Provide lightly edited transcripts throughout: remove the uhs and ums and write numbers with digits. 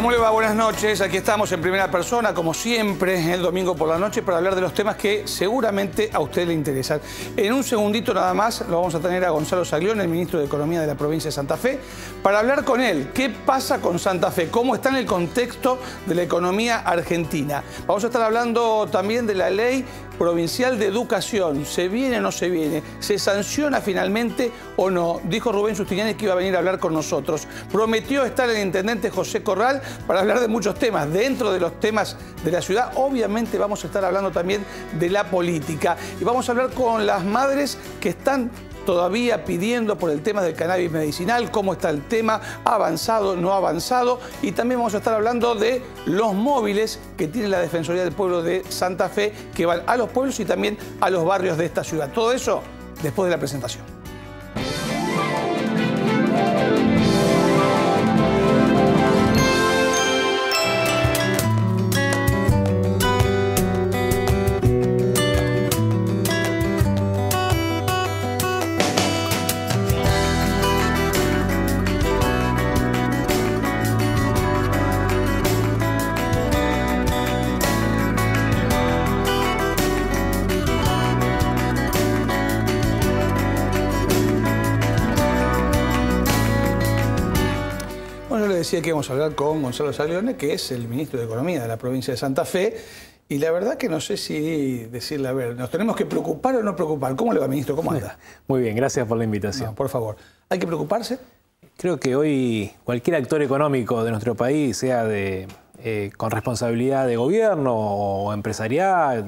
¿Cómo le va? Buenas noches. Aquí estamos en primera persona, como siempre, el domingo por la noche, para hablar de los temas que seguramente a usted le interesan. En un segundito nada más lo vamos a tener a Gonzalo Saglione, el ministro de Economía de la provincia de Santa Fe, para hablar con él. ¿Qué pasa con Santa Fe? ¿Cómo está en el contexto de la economía argentina? Vamos a estar hablando también de la ley provincial de educación. ¿Se viene o no se viene? ¿Se sanciona finalmente o no? Dijo Rubén Justiniani que iba a venir a hablar con nosotros. Prometió estar el intendente José Corral para hablar de muchos temas. Dentro de los temas de la ciudad, obviamente vamos a estar hablando también de la política. Y vamos a hablar con las madres que están todavía pidiendo por el tema del cannabis medicinal, cómo está el tema, ha avanzado, no ha avanzado, y también vamos a estar hablando de los móviles que tiene la Defensoría del Pueblo de Santa Fe, que van a los pueblos y también a los barrios de esta ciudad. Todo eso después de la presentación. Decía que íbamos a hablar con Gonzalo Saglione, que es el ministro de Economía de la provincia de Santa Fe, y la verdad que no sé si decirle, a ver, ¿nos tenemos que preocupar o no preocupar? ¿Cómo le va, ministro? ¿Cómo anda? Muy bien, gracias por la invitación. No, por favor, ¿hay que preocuparse? Creo que hoy cualquier actor económico de nuestro país, sea con responsabilidad de gobierno o empresarial,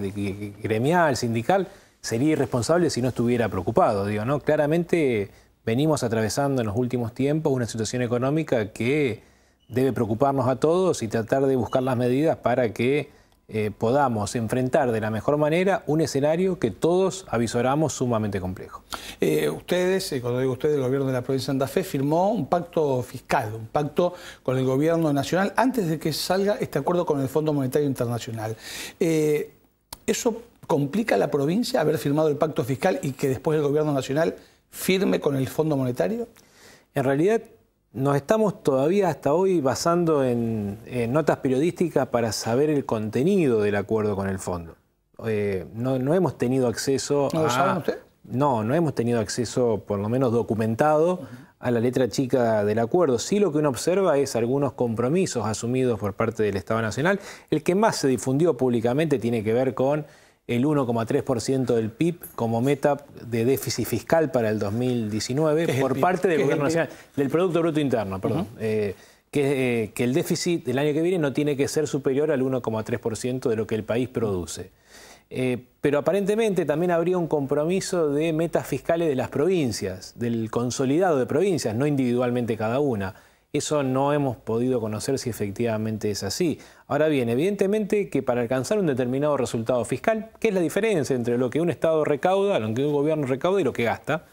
gremial, sindical, sería irresponsable si no estuviera preocupado, digo, ¿no? Claramente venimos atravesando en los últimos tiempos una situación económica que debe preocuparnos a todos y tratar de buscar las medidas para que podamos enfrentar de la mejor manera un escenario que todos avisoramos sumamente complejo. Ustedes, cuando digo ustedes, el gobierno de la provincia de Santa Fe firmó un pacto fiscal, un pacto con el gobierno nacional antes de que salga este acuerdo con el Fondo Monetario Internacional. ¿Eso complica a la provincia haber firmado el pacto fiscal y que después el gobierno nacional firme con el Fondo Monetario? En realidad nos estamos todavía hasta hoy basando en notas periodísticas para saber el contenido del acuerdo con el Fondo. No hemos tenido acceso ¿No lo saben usted? No hemos tenido acceso, por lo menos documentado, a la letra chica del acuerdo. Sí, lo que uno observa es algunos compromisos asumidos por parte del Estado Nacional. El que más se difundió públicamente tiene que ver con el 1,3% del PIB como meta de déficit fiscal para el 2019 por parte del Gobierno Nacional, del Producto Bruto Interno, perdón. Que el déficit del año que viene no tiene que ser superior al 1,3% de lo que el país produce. Pero aparentemente también habría un compromiso de metas fiscales de las provincias, del consolidado de provincias, no individualmente cada una. Eso no hemos podido conocer si efectivamente es así. Ahora bien, evidentemente que para alcanzar un determinado resultado fiscal, ¿qué es la diferencia entre lo que un Estado recauda, lo que un gobierno recauda y lo que gasta?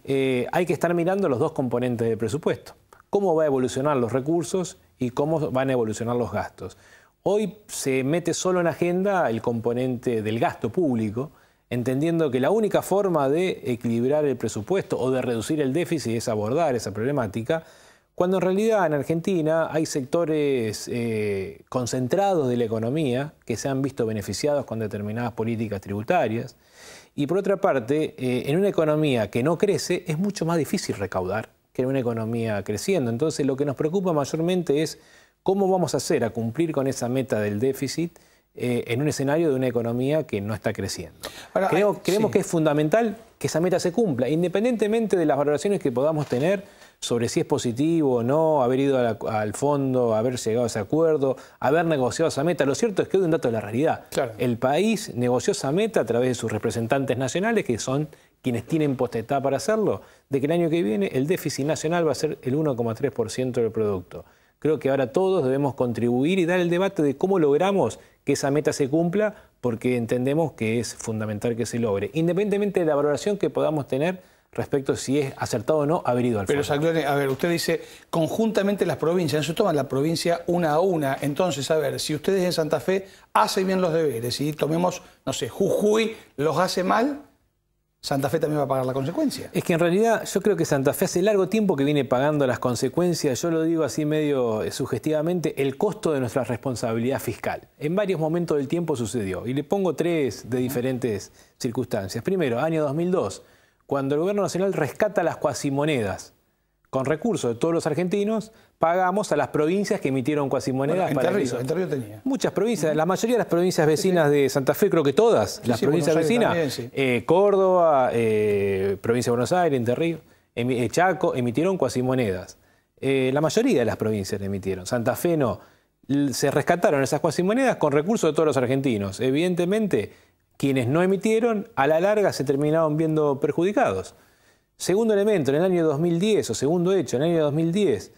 Hay que estar mirando los dos componentes del presupuesto. Cómo va a evolucionar los recursos y cómo van a evolucionar los gastos. Hoy se mete solo en agenda el componente del gasto público, entendiendo que la única forma de equilibrar el presupuesto o de reducir el déficit es abordar esa problemática, cuando en realidad en Argentina hay sectores concentrados de la economía que se han visto beneficiados con determinadas políticas tributarias. Y por otra parte, en una economía que no crece es mucho más difícil recaudar que en una economía creciendo. Entonces lo que nos preocupa mayormente es cómo vamos a hacer a cumplir con esa meta del déficit en un escenario de una economía que no está creciendo. Ahora, creemos que es fundamental que esa meta se cumpla, independientemente de las valoraciones que podamos tener sobre si es positivo o no, haber ido al fondo, haber llegado a ese acuerdo, haber negociado esa meta. Lo cierto es que hay un dato de la realidad. Claro. El país negoció esa meta a través de sus representantes nacionales, que son quienes tienen potestad para hacerlo, de que el año que viene el déficit nacional va a ser el 1,3% del producto. Creo que ahora todos debemos contribuir y dar el debate de cómo logramos que esa meta se cumpla, porque entendemos que es fundamental que se logre, independientemente de la valoración que podamos tener respecto a si es acertado o no haber ido al fondo. Pero, Saglione, a ver, usted dice, conjuntamente las provincias, no se toman la provincia una a una. Entonces, a ver, si ustedes en Santa Fe hacen bien los deberes y tomemos, no sé, Jujuy los hace mal, Santa Fe también va a pagar la consecuencia. Es que en realidad yo creo que Santa Fe hace largo tiempo que viene pagando las consecuencias, yo lo digo así medio sugestivamente, el costo de nuestra responsabilidad fiscal. En varios momentos del tiempo sucedió, y le pongo 3 de diferentes circunstancias. Primero, año 2002, cuando el gobierno nacional rescata las cuasimonedas. Con recursos de todos los argentinos, pagamos a las provincias que emitieron cuasimonedas. Bueno, en Río tenía. Muchas provincias, la mayoría de las provincias vecinas de Santa Fe, creo que todas, las provincias vecinas, también, Córdoba, provincia de Buenos Aires, Entre Ríos, Chaco, emitieron cuasimonedas. La mayoría de las provincias le emitieron, Santa Fe no. Se rescataron esas cuasimonedas con recursos de todos los argentinos. Evidentemente, quienes no emitieron, a la larga se terminaron viendo perjudicados. Segundo elemento, en el año 2010, o segundo hecho, en el año 2010,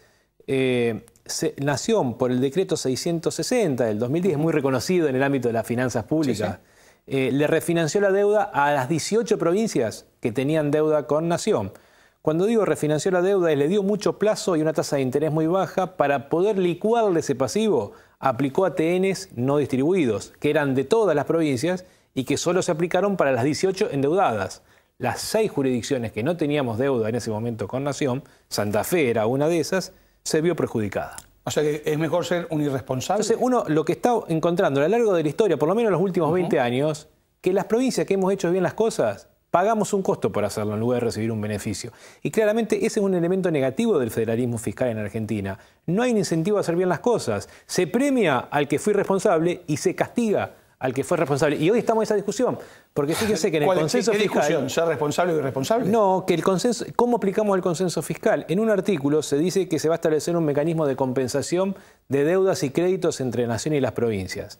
Nación, por el decreto 660 del 2010, muy reconocido en el ámbito de las finanzas públicas, le refinanció la deuda a las 18 provincias que tenían deuda con Nación. Cuando digo refinanció la deuda, le dio mucho plazo y una tasa de interés muy baja para poder licuarle ese pasivo. Aplicó ATNs no distribuidos, que eran de todas las provincias y que solo se aplicaron para las 18 endeudadas. Las 6 jurisdicciones que no teníamos deuda en ese momento con Nación, Santa Fe era una de esas, se vio perjudicada. O sea que es mejor ser un irresponsable. Entonces uno lo que está encontrando a lo largo de la historia, por lo menos en los últimos 20 años, que las provincias que hemos hecho bien las cosas, pagamos un costo por hacerlo en lugar de recibir un beneficio. Y claramente ese es un elemento negativo del federalismo fiscal en Argentina. No hay un incentivo a hacer bien las cosas. Se premia al que fue irresponsable y se castiga al que fue responsable. Y hoy estamos en esa discusión, porque fíjense que en el consenso fiscal... ¿Qué discusión? ¿Ser responsable o irresponsable? No, que el consenso... ¿Cómo aplicamos el consenso fiscal? En un artículo se dice que se va a establecer un mecanismo de compensación de deudas y créditos entre Nación y las provincias.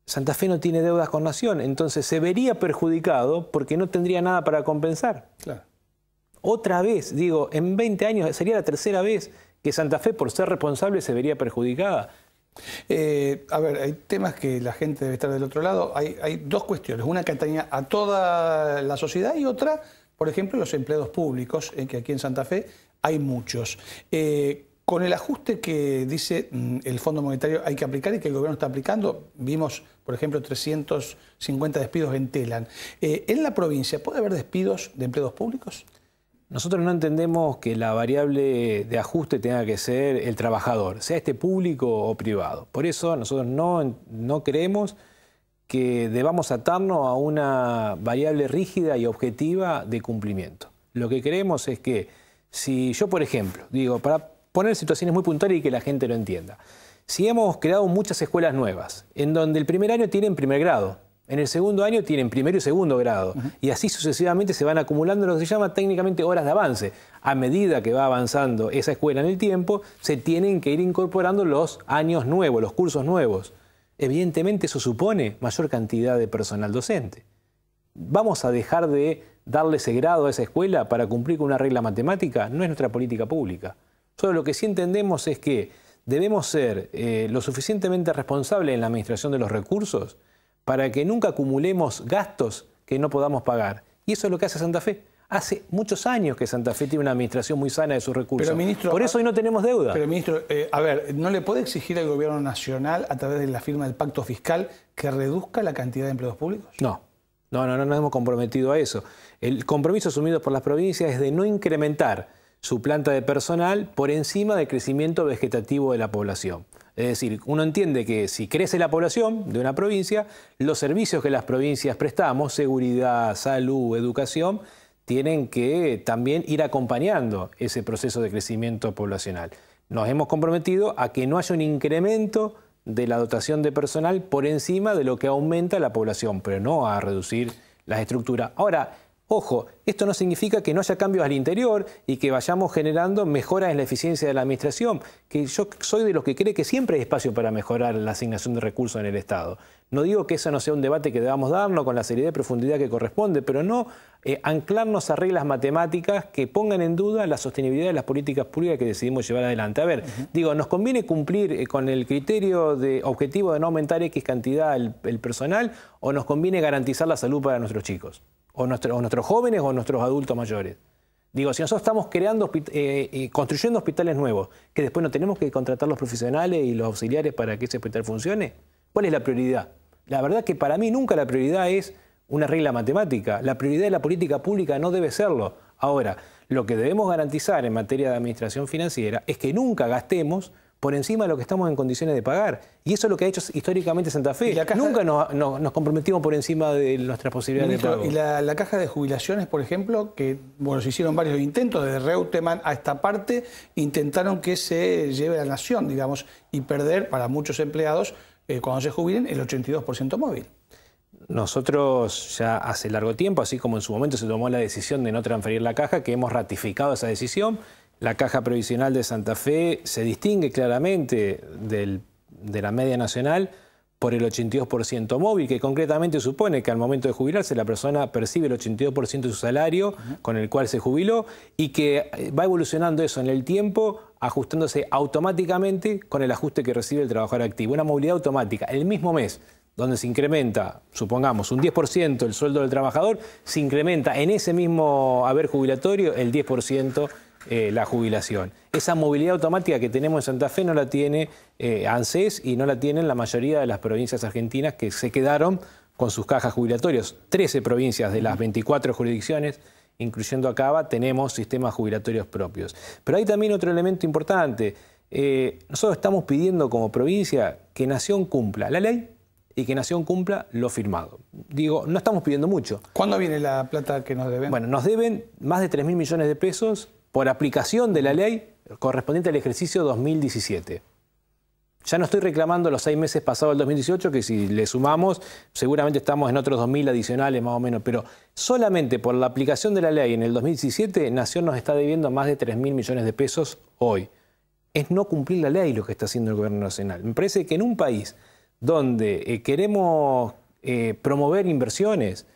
Santa Fe no tiene deudas con Nación, entonces se vería perjudicado porque no tendría nada para compensar. Claro. Otra vez, digo, en 20 años sería la tercera vez que Santa Fe, por ser responsable, se vería perjudicada. A ver, hay temas que la gente debe estar del otro lado. Hay 2 cuestiones. Una que atañe a toda la sociedad y otra, por ejemplo, los empleados públicos, que aquí en Santa Fe hay muchos. Con el ajuste que dice el Fondo Monetario hay que aplicar y que el gobierno está aplicando, vimos, por ejemplo, 350 despidos en Telam. ¿En la provincia puede haber despidos de empleados públicos? Nosotros no entendemos que la variable de ajuste tenga que ser el trabajador, sea este público o privado. Por eso nosotros no creemos que debamos atarnos a una variable rígida y objetiva de cumplimiento. Lo que creemos es que si yo, por ejemplo, digo, para poner situaciones muy puntuales y que la gente lo entienda, si hemos creado muchas escuelas nuevas, en donde el primer año tienen primer grado, en el segundo año tienen primero y segundo grado. Y así sucesivamente se van acumulando lo que se llama técnicamente horas de avance. A medida que va avanzando esa escuela en el tiempo, se tienen que ir incorporando los años nuevos, los cursos nuevos. Evidentemente eso supone mayor cantidad de personal docente. ¿Vamos a dejar de darle ese grado a esa escuela para cumplir con una regla matemática? No es nuestra política pública. Solo lo que sí entendemos es que debemos ser lo suficientemente responsables en la administración de los recursos para que nunca acumulemos gastos que no podamos pagar. Y eso es lo que hace Santa Fe. Hace muchos años que Santa Fe tiene una administración muy sana de sus recursos. Pero, ministro, por eso hoy no tenemos deuda. Pero, ministro, a ver, ¿no le puede exigir al gobierno nacional, a través de la firma del pacto fiscal, que reduzca la cantidad de empleados públicos? No nos hemos comprometido a eso. El compromiso asumido por las provincias es de no incrementar su planta de personal por encima del crecimiento vegetativo de la población. Es decir, uno entiende que si crece la población de una provincia, los servicios que las provincias prestamos, seguridad, salud, educación, tienen que también ir acompañando ese proceso de crecimiento poblacional. Nos hemos comprometido a que no haya un incremento de la dotación de personal por encima de lo que aumenta la población, pero no a reducir las estructuras. Ahora, ojo, esto no significa que no haya cambios al interior y que vayamos generando mejoras en la eficiencia de la administración, que yo soy de los que cree que siempre hay espacio para mejorar la asignación de recursos en el Estado. No digo que eso no sea un debate que debamos darnos con la seriedad y profundidad que corresponde, pero no anclarnos a reglas matemáticas que pongan en duda la sostenibilidad de las políticas públicas que decidimos llevar adelante. A ver, digo, ¿nos conviene cumplir con el criterio de objetivo de no aumentar X cantidad el personal o nos conviene garantizar la salud para nuestros chicos? O nuestros jóvenes o nuestros adultos mayores. Digo, si nosotros estamos construyendo hospitales nuevos, que después no tenemos que contratar los profesionales y los auxiliares para que ese hospital funcione, ¿cuál es la prioridad? La verdad que para mí nunca la prioridad es una regla matemática. La prioridad de la política pública no debe serlo. Ahora, lo que debemos garantizar en materia de administración financiera es que nunca gastemos por encima de lo que estamos en condiciones de pagar. Y eso es lo que ha hecho históricamente Santa Fe. Nunca nos comprometimos por encima de nuestras posibilidades de pago. Y la caja de jubilaciones, por ejemplo, que bueno, se hicieron varios intentos, desde Reutemann a esta parte, intentaron que se lleve a la nación, digamos, y perder para muchos empleados, cuando se jubilen, el 82% móvil. Nosotros ya hace largo tiempo, así como en su momento se tomó la decisión de no transferir la caja, que hemos ratificado esa decisión. La Caja Previsional de Santa Fe se distingue claramente de la media nacional por el 82% móvil, que concretamente supone que al momento de jubilarse la persona percibe el 82% de su salario con el cual se jubiló y que va evolucionando eso en el tiempo, ajustándose automáticamente con el ajuste que recibe el trabajador activo. Una movilidad automática. El mismo mes donde se incrementa, supongamos, un 10% el sueldo del trabajador, se incrementa en ese mismo haber jubilatorio el 10% la jubilación. Esa movilidad automática que tenemos en Santa Fe no la tiene ANSES y no la tienen la mayoría de las provincias argentinas que se quedaron con sus cajas jubilatorias. 13 provincias de las 24 jurisdicciones, incluyendo Acaba, tenemos sistemas jubilatorios propios. Pero hay también otro elemento importante. Nosotros estamos pidiendo como provincia que Nación cumpla la ley y que Nación cumpla lo firmado. Digo, no estamos pidiendo mucho. ¿Cuándo viene la plata que nos deben? Bueno, nos deben más de 3.000 millones de pesos por aplicación de la ley correspondiente al ejercicio 2017. Ya no estoy reclamando los 6 meses pasados del 2018, que si le sumamos, seguramente estamos en otros 2.000 adicionales más o menos, pero solamente por la aplicación de la ley en el 2017, Nación nos está debiendo más de 3.000 millones de pesos hoy. Es no cumplir la ley lo que está haciendo el Gobierno Nacional. Me parece que en un país donde queremos promover inversiones,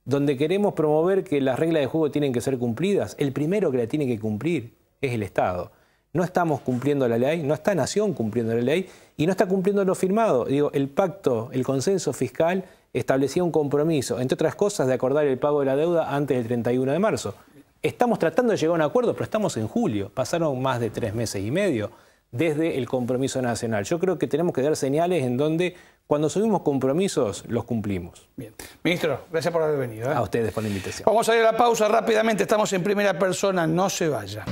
donde queremos promover que las reglas de juego tienen que ser cumplidas, el primero que la tiene que cumplir es el Estado. No estamos cumpliendo la ley, no está Nación cumpliendo la ley y no está cumpliendo lo firmado. Digo, el pacto, el consenso fiscal establecía un compromiso, entre otras cosas, de acordar el pago de la deuda antes del 31 de marzo. Estamos tratando de llegar a un acuerdo, pero estamos en julio. Pasaron más de 3 meses y medio desde el compromiso nacional. Yo creo que tenemos que dar señales en donde cuando asumimos compromisos, los cumplimos. Bien. Ministro, gracias por haber venido. A ustedes por la invitación. Vamos a ir a la pausa rápidamente. Estamos en Primera Persona. No se vaya.